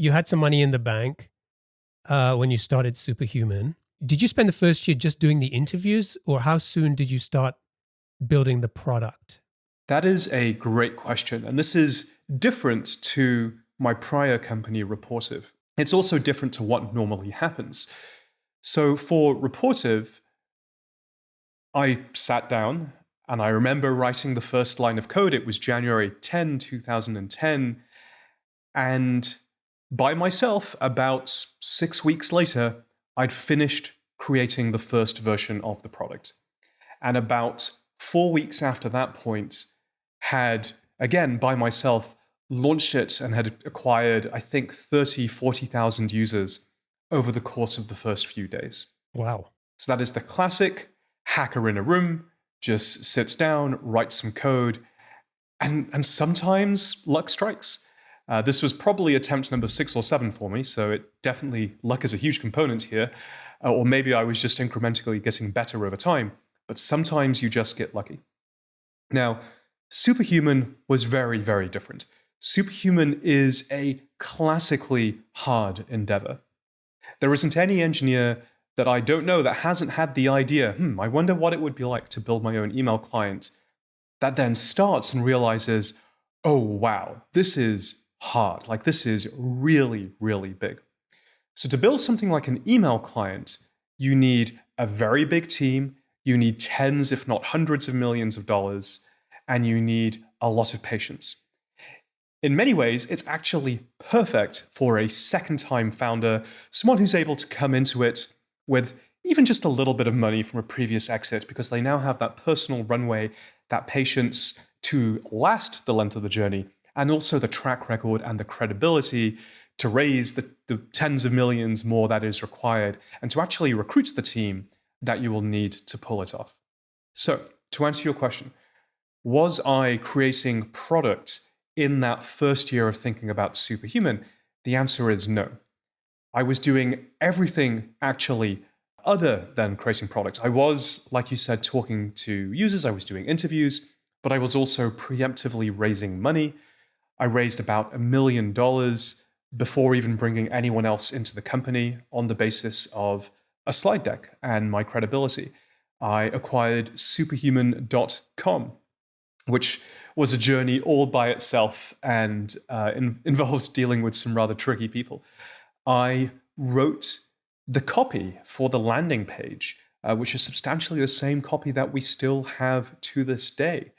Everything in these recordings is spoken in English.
you had some money in the bank when you started Superhuman. Did you spend the first year just doing the interviews, or how soon did you start building the product? That is a great question. And this is different to my prior company, Reportive. It's also different to what normally happens. So for Reportive, I sat down and I remember writing the first line of code. It was January 10, 2010. And by myself, about 6 weeks later, I'd finished creating the first version of the product. And about 4 weeks after that point, had, again, by myself, launched it and had acquired, I think, 30, 40,000 users over the course of the first few days. Wow. So that is the classic hacker in a room, just sits down, writes some code, and sometimes luck strikes. This was probably attempt number 6 or 7 for me, so luck is a huge component here. Or maybe I was just incrementally getting better over time, but sometimes you just get lucky. Now, Superhuman was very, very different. Superhuman is a classically hard endeavor. There isn't any engineer that I don't know that hasn't had the idea, I wonder what it would be like to build my own email client, that then starts and realizes, oh, wow, this is hard. Like, this is really, really big. So to build something like an email client, you need a very big team, you need tens, if not hundreds of millions of dollars, and you need a lot of patience. In many ways, it's actually perfect for a second-time founder, someone who's able to come into it with even just a little bit of money from a previous exit, because they now have that personal runway, that patience to last the length of the journey, and also the track record and the credibility to raise the tens of millions more that is required, and to actually recruit the team that you will need to pull it off. So, to answer your question, was I creating product in that first year of thinking about Superhuman? The answer is no. I was doing everything actually other than creating products. I was, like you said, talking to users, I was doing interviews, but I was also preemptively raising money. I raised about $1 million before even bringing anyone else into the company on the basis of a slide deck and my credibility. I acquired superhuman.com, which was a journey all by itself and involved dealing with some rather tricky people. I wrote the copy for the landing page, which is substantially the same copy that we still have to this day.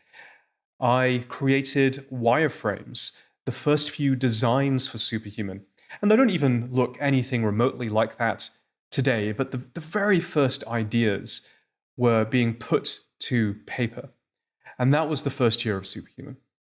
I created wireframes, the first few designs for Superhuman. And they don't even look anything remotely like that today, but the very first ideas were being put to paper. And that was the first year of Superhuman.